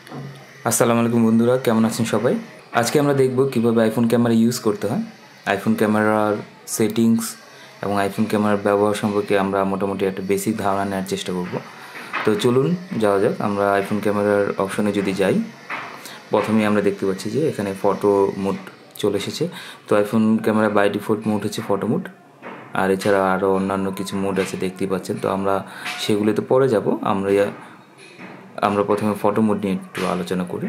আসসালামু আলাইকুম বন্ধুরা, কেমন আছেন সবাই? আজকে আমরা দেখব কিভাবে আইফোন ক্যামেরা ইউজ করতে হয়। আইফোন ক্যামেরার সেটিংস এবং আইফোন ক্যামেরার ব্যবহার সম্পর্কে আমরা মোটামুটি একটা বেসিক ধারণা নেওয়ার চেষ্টা করব। তো চলুন যাওয়া যাক। আমরা আইফোন ক্যামেরার অপশনে যদি যাই, প্রথমেই আমরা দেখতে পাচ্ছি যে এখানে ফটো মোড চলে এসেছে। তো iPhone camera by default mode হচ্ছে ফটো মোড, আর এছাড়া আরও অন্যান্য কিছু মোড আছে দেখতেই পাচ্ছেন। তো আমরা সেগুলোতে পরে যাব। আমরা প্রথমে ফটো মোড নিয়ে একটু আলোচনা করি।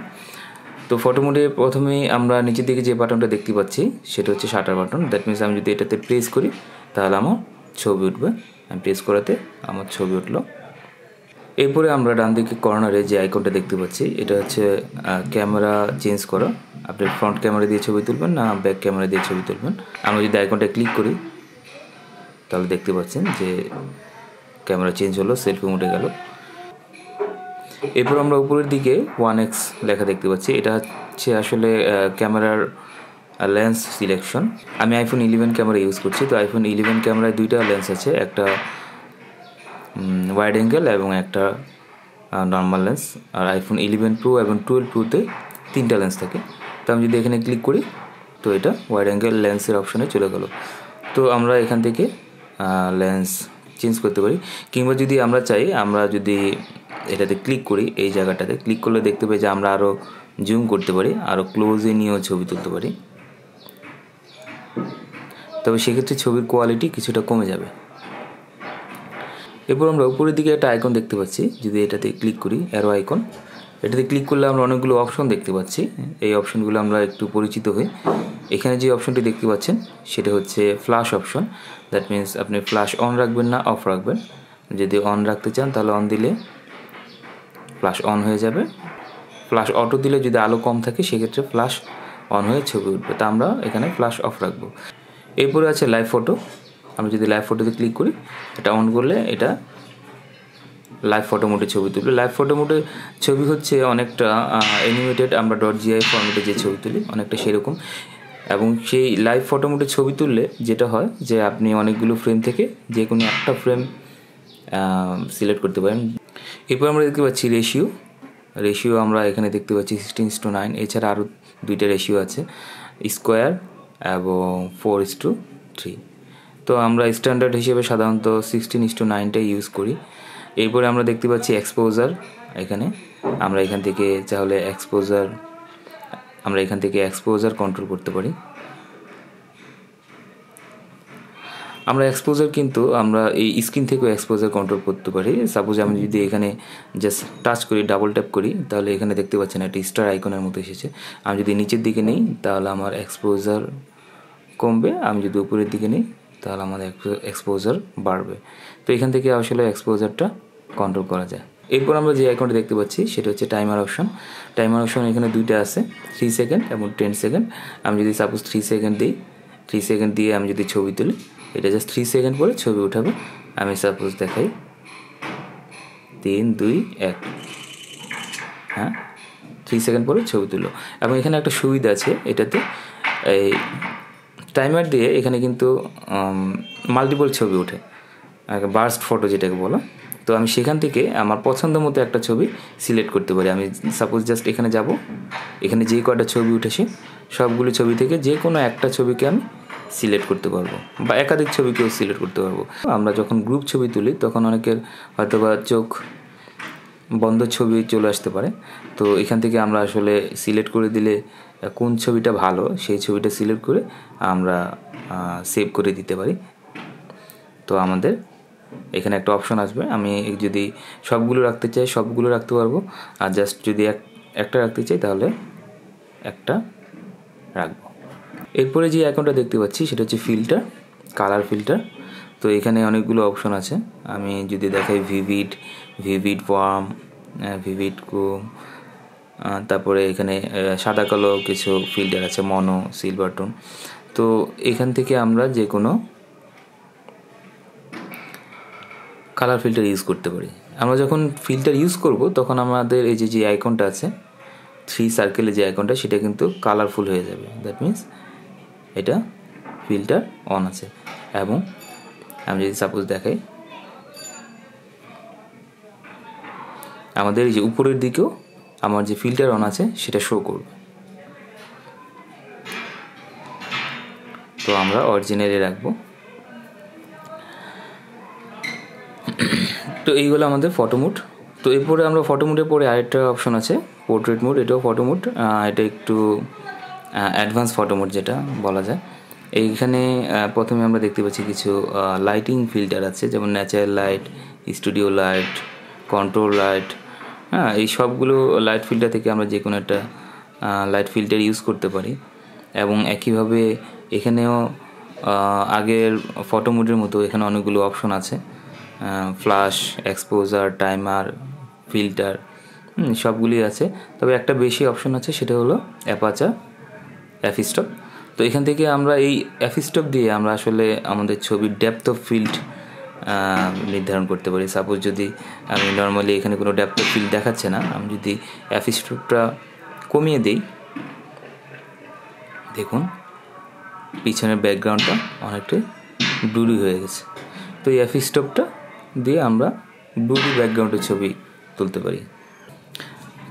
তো ফটো মোডে প্রথমেই আমরা নিচের দিকে যে বাটনটা দেখতে পাচ্ছি সেটা হচ্ছে শাটার বাটন। দ্যাট মিনস আমি যদি এটাতে প্রেস করি তাহলে আমার ছবি উঠবে। আমি প্রেস করাতে আমার ছবি উঠলো। এরপরে আমরা ডান দিকে কর্নারে যে আইকনটা দেখতে পাচ্ছি এটা হচ্ছে ক্যামেরা চেঞ্জ করা। আপনি ফ্রন্ট ক্যামেরা দিয়ে ছবি তুলবেন না ব্যাক ক্যামেরা দিয়ে ছবি তুলবেন। আমরা যদি আইকনটা ক্লিক করি তাহলে দেখতে পাচ্ছেন যে ক্যামেরা চেঞ্জ হলো, সেলফি মোডে গেল। এরপর আমরা উপরের দিকে 1x লেখা দেখতে পাচ্ছি। এটা হচ্ছে আসলে ক্যামেরার লেন্স সিলেকশন। আমি আইফোন 11 ক্যামেরা ইউজ করছি। তো আইফোন 11 ক্যামেরায় দুইটা লেন্স আছে, একটা ওয়াইড অ্যাঙ্গেল এবং একটা নর্মাল লেন্স। আর আইফোন 11 প্রো এবং 12 প্রোতে তিনটা লেন্স থাকে। তো আমি যদি এখানে ক্লিক করি তো এটা ওয়াইড অ্যাঙ্গেল লেন্সের অপশানে চলে গেল। তো আমরা এখান থেকে লেন্স চেঞ্জ করতে পারি, কিংবা যদি আমরা চাই, আমরা যদি এটাতে ক্লিক করি, এই জায়গাটাতে ক্লিক করলে দেখতে পাই যে আমরা আরও জুম করতে পারি, আরও ক্লোজে নিয়েও ছবি তুলতে পারি। তবে সেক্ষেত্রে ছবির কোয়ালিটি কিছুটা কমে যাবে। এরপর আমরা উপরের দিকে একটা আইকন দেখতে পাচ্ছি। যদি এটাতে ক্লিক করি, অ্যারো আইকন, এটাতে ক্লিক করলে আমরা অনেকগুলো অপশন দেখতে পাচ্ছি। এই অপশনগুলো আমরা একটু পরিচিত হই। এখানে যে অপশনটি দেখতে পাচ্ছেন সেটা হচ্ছে ফ্ল্যাশ অপশন। দ্যাট মিনস আপনি ফ্ল্যাশ অন রাখবেন না অফ রাখবেন। যদি অন রাখতে চান তাহলে অন দিলে ফ্ল্যাশ অন হয়ে যাবে। ফ্ল্যাশ অটো দিলে যদি আলো কম থাকে সেক্ষেত্রে ফ্ল্যাশ অন হয়ে ছবি উঠবে। তা আমরা এখানে ফ্ল্যাশ অফ রাখবো। এরপরে আছে লাইভ ফটো। আমরা যদি লাইভ ফটোতে ক্লিক করি, এটা অন করলে এটা লাইভ ফটো মোডে ছবি তুলবে। লাইভ ফটো মোডে ছবি হচ্ছে অনেকটা অ্যানিমেটেড, আমরা .gi ফরম্যাটে যে ছবি তুলি অনেকটা সেরকম। এবং সেই লাইভ ফটো মোডে ছবি তুললে যেটা হয় যে আপনি অনেকগুলো ফ্রেম থেকে যে কোনো একটা ফ্রেম সিলেক্ট করতে পারেন। এরপর আমরা দেখতে পাচ্ছি রেশিও আমরা এখানে দেখতে পাচ্ছি 16:9। এছাড়া আরও দুইটা রেশিও আছে, স্কোয়ার এবং 4:3। তো আমরা স্ট্যান্ডার্ড হিসেবে সাধারণত 16:9টাই ইউজ করি। এরপরে আমরা দেখতে পাচ্ছি এক্সপোজার। আমরা এখান থেকে তাহলে এক্সপোজার কন্ট্রোল করতে পারি। আমরা এক্সপোজার কিন্তু আমরা এই স্ক্রিন থেকেও এক্সপোজার কন্ট্রোল করতে পারি। সাপোজ আমি যদি এখানে জাস্ট টাচ করি, ডাবল ট্যাপ করি, তাহলে এখানে দেখতে পাচ্ছেন একটা স্টার আইকনের মতো এসেছে। আমি যদি নিচের দিকে নেই তাহলে আমার এক্সপোজার কমবে, আমি যদি উপরের দিকে নেই তাহলে আমাদের এক্সপোজার বাড়বে। তো এখান থেকে আসলে এক্সপোজারটা কন্ট্রোল করা যায়। এরপর আমরা যে আইকনটা দেখতে পাচ্ছি সেটা হচ্ছে টাইমার অপশন। টাইমার অপশন এখানে দুইটা আছে, 3 সেকেন্ড এবং 10 সেকেন্ড। আমি যদি সাপোজ 3 সেকেন্ড দিই, 3 সেকেন্ড দিয়ে আমি যদি ছবি তুলি, এটা জাস্ট 3 সেকেন্ড পরে ছবি উঠাবে। আমি সাপোজ দেখাই 3, 2, 1, হ্যাঁ 3 সেকেন্ড পরে ছবি তুলো। এবং এখানে একটা সুবিধা আছে এটাতে, এই টাইমার দিয়ে এখানে কিন্তু মাল্টিপল ছবি ওঠে, বার্স্ট ফটো যেটাকে বলো। তো আমি সেখান থেকে আমার পছন্দ মতো একটা ছবি সিলেক্ট করতে পারি। আমি সাপোজ জাস্ট এখানে যাব, এখানে যে কয়টা ছবি উঠেছে সবগুলো ছবি থেকে যে কোনো একটা ছবিকে আমি সিলেক্ট করতে পারবো, বা একাধিক ছবিকেও সিলেক্ট করতে পারবো। আমরা যখন গ্রুপ ছবি তুলি তখন অনেকের হয়তো বা চোখ বন্ধ ছবি চলে আসতে পারে। তো এখান থেকে আমরা আসলে সিলেক্ট করে দিলে কোন ছবিটা ভালো সেই ছবিটা সিলেক্ট করে আমরা সেভ করে দিতে পারি। তো আমাদের এখানে একটা অপশন আসবে, আমি যদি সবগুলো রাখতে চাই সবগুলো রাখতে পারবো, আর জাস্ট যদি একটা রাখতে চাই তাহলে একটা রাখবো। এরপরে যে আইকনটা দেখতে পাচ্ছি সেটা হচ্ছে ফিল্টার, কালার ফিল্টার। তো এখানে অনেকগুলো অপশন আছে। আমি যদি দেখাই ভিভিড ওয়ার্ম, ভিভিড ক্রোম, তারপরে এখানে সাদা কালো কিছু ফিল্টার আছে, মনো, সিলভার টোন। তো এখান থেকে আমরা যে কোনো কালার ফিল্টার ইউজ করতে পারি। আমরা যখন ফিল্টার ইউজ করব তখন আমাদের এই যে আইকনটা আছে 3 সার্কেলে যে আইকনটা, সেটা কিন্তু কালারফুল হয়ে যাবে। দ্যাট মিনস এটা ফিল্টার অন আছে। এবং আমি যদি সাপোজ দেখাই, আমাদের এই যে উপরের দিকেও আমার যে ফিল্টার অন আছে সেটা শো করবে। তো আমরা অরিজিনালি রাখবো। তো এইগুলো আমাদের ফটো মোড। তো এরপরে আমরা ফটো মোডের পরে আরেকটা অপশন আছে পোর্ট্রেট মোড, এটাও ফটো মোড, এটা একটু অ্যাডভান্স ফটো মোড যেটা বলা যায়। এইখানে প্রথমে আমরা দেখতে পাচ্ছি কিছু লাইটিং ফিল্টার আছে, যেমন natural light, studio light, control light. হ্যাঁ, এই সবগুলো লাইট ফিল্টার থেকে আমরা যে কোনো একটা লাইট ফিল্টার ইউজ করতে পারি। এবং একইভাবে এখানেও আগের ফটো মোডের মতো এখানে অনেকগুলো অপশন আছে, ফ্ল্যাশ, এক্সপোজার, টাইমার, ফিল্টার, সবগুলি আছে। তবে একটা বেশি অপশন আছে, সেটা হলো অ্যাপাচার এফ স্টপ। তো এখান থেকে আমরা এই এফ স্টপ দিয়ে আমরা আসলে আমাদের ছবির ডেপথ অফ ফিল্ড নির্ধারণ করতে পারি। সাপোজ যদি আমি নর্মালি এখানে কোনো ডেপথ অফ ফিল্ড দেখাচ্ছে না, আমি যদি এফ স্টপটা কমিয়ে দিই, দেখুন পিছনের ব্যাকগ্রাউন্ডটা অনেকটাই ব্লুরি হয়ে গেছে। তো এই এফ স্টপটা দিয়ে আমরা ব্লুরি ব্যাকগ্রাউন্ডের ছবি তুলতে পারি।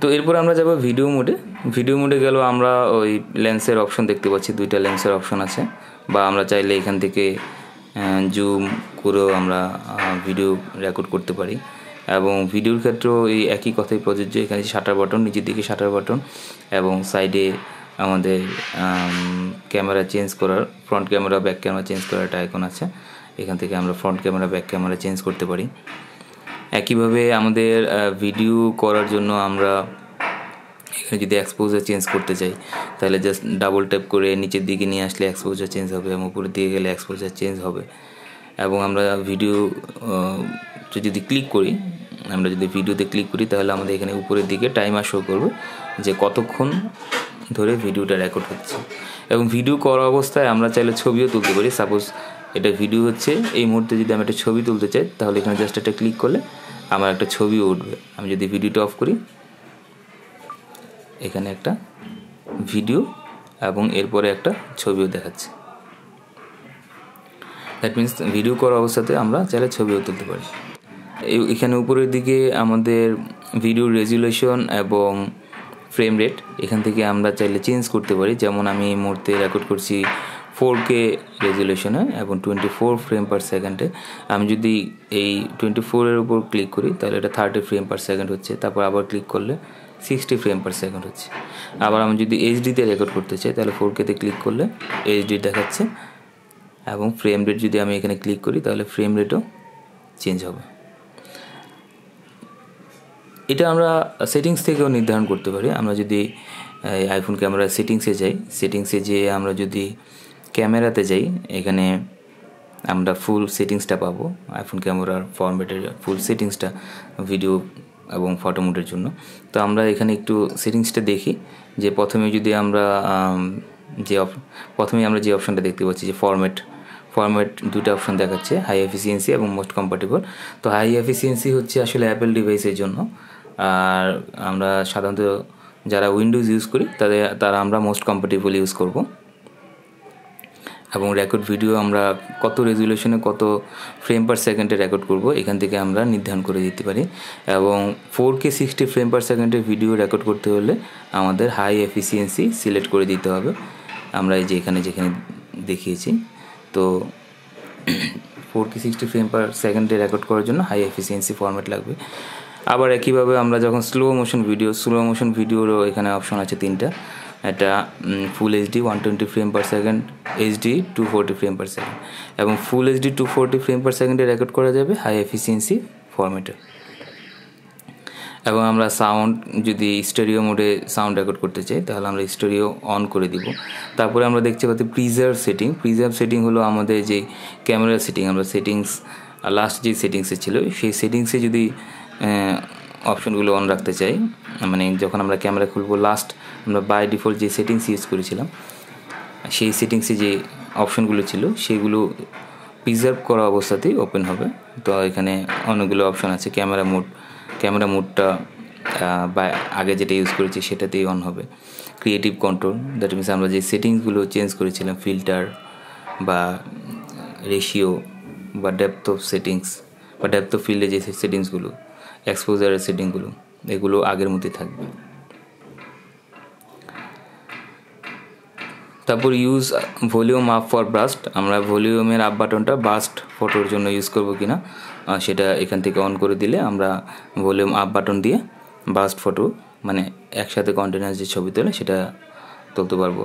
তো এরপর আমরা যাব ভিডিও মোডে। ভিডিও মোডে গেলেও আমরা ওই লেন্সের অপশন দেখতে পাচ্ছি, দুইটা লেন্সের অপশন আছে, বা আমরা চাইলে এখান থেকে জুম করেও আমরা ভিডিও রেকর্ড করতে পারি। এবং ভিডিওর ক্ষেত্রেও এই একই কথাই প্রযোজ্য। এখানে শাটার বাটন, নিচের দিকে শাটার বাটন, এবং সাইডে আমাদের ক্যামেরা চেঞ্জ করার, front camera back camera change করার একটা আইকন আছে। এখান থেকে আমরা front camera back camera change করতে পারি। একইভাবে আমাদের ভিডিও করার জন্য আমরা এখানে যদি এক্সপোজার চেঞ্জ করতে চাই, তাহলে জাস্ট ডাবল ট্যাপ করে নিচের দিকে নিয়ে আসলে এক্সপোজার চেঞ্জ হবে, এবং উপরের দিকে গেলে এক্সপোজার চেঞ্জ হবে। এবং আমরা ভিডিও যদি ক্লিক করি, আমরা যদি ভিডিওতে ক্লিক করি, তাহলে আমাদের এখানে উপরের দিকে টাইমার শো করবে যে কতক্ষণ ধরে ভিডিওটা রেকর্ড হচ্ছে। এবং ভিডিও করা অবস্থায় আমরা চাইলে ছবিও তুলতে পারি। সাপোজ এটা ভিডিও হচ্ছে, এই মুহূর্তে যদি আমি একটা ছবি তুলতে চাই, তাহলে এখানে জাস্ট একটা ক্লিক করলে আমার একটা ছবিও উঠবে। আমি যদি ভিডিওটা অফ করি, এখানে একটা ভিডিও এবং এরপরে একটা ছবিও দেখাচ্ছে। দ্যাট মিনস ভিডিও করা অবস্থাতে আমরা চাইলে ছবিও তুলতে পারি। এখানে উপরের দিকে আমাদের ভিডিও রেজুলেশন এবং ফ্রেম রেট, এখান থেকে আমরা চাইলে চেঞ্জ করতে পারি। যেমন আমি এই মুহূর্তে রেকর্ড করছি 4K রেজুলেশনে এবং 24 ফ্রেম পার সেকেন্ডে। আমি যদি এই 24-এর উপর ক্লিক করি, তাহলে এটা 30 ফ্রেম পার সেকেন্ড হচ্ছে। তারপর আবার ক্লিক করলে 60 ফ্রেম পার সেকেন্ড হচ্ছে। আবার আমি যদি এইচডিতে রেকর্ড করতে চাই, তাহলে 4Kতে ক্লিক করলে এইচডি দেখাচ্ছে, এবং ফ্রেম রেট যদি আমি এখানে ক্লিক করি, তাহলে ফ্রেম রেটও চেঞ্জ হবে। এটা আমরা সেটিংস থেকেও নির্ধারণ করতে পারি। আমরা যদি আইফোন ক্যামেরার সেটিংসে যাই, সেটিংসে যেয়ে আমরা যদি ক্যামেরাতে যাই, এখানে আমরা ফুল সেটিংসটা পাবো, আইফোন ক্যামেরার ফরম্যাটের ফুল সেটিংসটা ভিডিও এবং ফটো মোডের জন্য। তো আমরা এখানে একটু সেটিংসটা দেখি যে প্রথমেই আমরা যে অপশানটা দেখতে পাচ্ছি যে ফরম্যাট দুটো অপশন দেখাচ্ছে, হাই এফিসিয়েন্সি এবং মোস্ট কম্প্যাটেবল। তো হাই এফিসিয়েন্সি হচ্ছে আসলে অ্যাপেল ডিভাইসের জন্য, আর আমরা সাধারণত যারা উইন্ডোজ ইউজ করি তারা আমরা মোস্ট কম্প্যাটেবল ইউজ করব। এবং রেকর্ড ভিডিও আমরা কত রেজুলেশনে কত ফ্রেম পার সেকেন্ডে রেকর্ড করব, এখান থেকে আমরা নির্ধারণ করে দিতে পারি। এবং 4K 60 ফ্রেম পার সেকেন্ডের ভিডিও রেকর্ড করতে হলে আমাদের হাই এফিসিয়েন্সি সিলেক্ট করে দিতে হবে। আমরা এই যে যেখানে দেখিয়েছি, তো 4K 60 ফ্রেম পার সেকেন্ডে রেকর্ড করার জন্য হাই এফিসিয়েন্সি ফরম্যাট লাগবে। আবার একইভাবে আমরা যখন স্লো মোশন ভিডিওরও এখানে অপশন আছে তিনটা। এটা full HD 120 frame per second, HD 240 frame per second, এবং ফুল এইচডি 240 ফ্রেম পার সেকেন্ডে রেকর্ড করা যাবে হাই এফিসিয়েন্সি ফরম্যাটে। এবং আমরা সাউন্ড যদি স্টেরিও মোডে সাউন্ড রেকর্ড করতে চাই, তাহলে আমরা স্টেরিও অন করে দিব। তারপরে আমরা দেখতে পাচ্ছি প্রিজার্ভ সেটিং হলো আমাদের যে ক্যামেরা সেটিং, আমরা সেটিংস লাস্ট যে সেটিংসে ছিল সেই সেটিংসে যদি অপশনগুলো অন রাখতে চাই, মানে যখন আমরা ক্যামেরা খুলবো লাস্ট আমরা বাই ডিফল্ট যে সেটিংস ইউজ করেছিলাম, সেই সেটিংসে যে অপশনগুলো ছিল সেগুলো প্রিজার্ভ করা অবস্থাতেই ওপেন হবে। তো এখানে অনেকগুলো অপশন আছে। ক্যামেরা মোডটা বা আগে যেটা ইউজ করেছি সেটাতেই অন হবে। ক্রিয়েটিভ কন্ট্রোল, দ্যাট মিনস আমরা যে সেটিংসগুলো চেঞ্জ করেছিলাম, ফিল্টার বা রেশিও বা ডেপথ অফ সেটিংস বা ডেপথ অফ ফিল্ডে যে সেটিংসগুলো, এক্সপোজারের সেটিংসগুলো, এগুলো আগের মতোই থাকবে। তারপর use volume up for burst, আমরা ভলিউমের আপ বাটনটা বাস্ট ফটোর জন্য ইউজ করব কিনা সেটা এখান থেকে অন করে দিলে আমরা ভলিউম আপ বাটন দিয়ে বাস্ট ফটো মানে একসাথে কন্টিনিউয়াস যে ছবি তোলে সেটা তুলতে পারবো।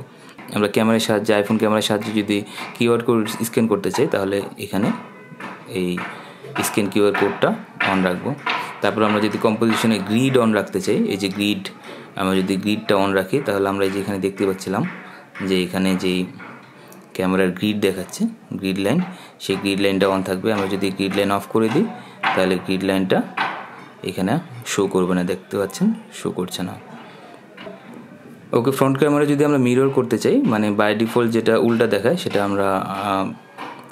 আমরা ক্যামেরার সাহায্যে আইফোন ক্যামেরার সাহায্যে যদি কিউআর কোড স্ক্যান করতে চাই তাহলে এখানে এই স্ক্যান কিউআর কোডটা অন রাখবো। তারপর আমরা যদি কম্পোজিশনে গ্রিড অন রাখতে চাই, এই যে গ্রিড, আমরা যদি গ্রিডটা অন রাখি তাহলে আমরা এই যে এখানে দেখতে পাচ্ছিলাম যে এখানে যেই ক্যামেরার গ্রিড দেখাচ্ছে গ্রিড লাইন, সেই গ্রিড লাইনটা অন থাকবে। আমরা যদি গ্রিড লাইন অফ করে দিই তাহলে গ্রিড লাইনটা এখানে শো করবে না, দেখতে পাচ্ছেন শো করছে না। ওকে, ফ্রন্ট ক্যামেরা যদি আমরা মিরর করতে চাই মানে বাই ডিফল্ট যেটা উল্টা দেখায় সেটা আমরা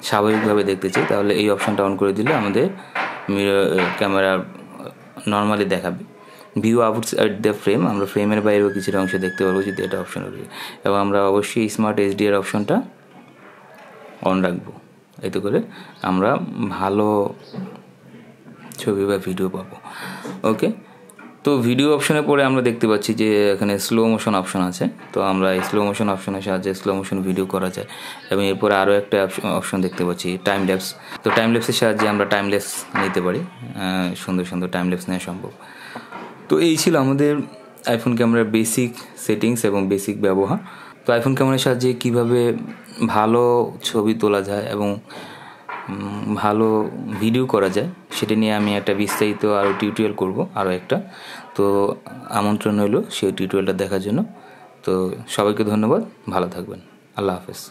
স্বাভাবিকভাবে দেখতে চাই তাহলে এই অপশানটা অন করে দিলে আমাদের মিরর ক্যামেরা নর্মালি দেখাবে। ভিউ আউটসাইড দ্য ফ্রেম, আমরা ফ্রেমের বাইরেও কিছুটা অংশ দেখতে পারবো যদি এটা অপশন রয়েছে। এবং আমরা অবশ্যই স্মার্ট এইচডিআর অপশনটা অন রাখবো, এতে করে আমরা ভালো ছবি বা ভিডিও পাবো। ওকে, তো ভিডিও অপশনে পরে আমরা দেখতে পাচ্ছি যে এখানে স্লো মোশন অপশন আছে, তো আমরা এই স্লো মোশন অপশনের সাহায্যে স্লো মোশন ভিডিও করা যায়। এবং এরপরে আরও একটা অপশন দেখতে পাচ্ছি টাইম ল্যাপস, তো টাইম ল্যাপসের সাহায্যে আমরা টাইম ল্যাপস নিতে পারি, সুন্দর সুন্দর টাইম ল্যাপস নেওয়া সম্ভব। তো এই ছিল আমাদের আইফোন ক্যামেরার বেসিক সেটিংস এবং বেসিক ব্যবহার। তো আইফোন ক্যামেরার সাহায্যে কীভাবে ভালো ছবি তোলা যায় এবং ভালো ভিডিও করা যায় সেটা নিয়ে আমি একটা বিস্তারিত আরও টিউটোরিয়াল করব আরও একটা, তো আমন্ত্রণ হলো সেই টিউটোরিয়ালটা দেখার জন্য। তো সবাইকে ধন্যবাদ, ভালো থাকবেন, আল্লাহ হাফেজ।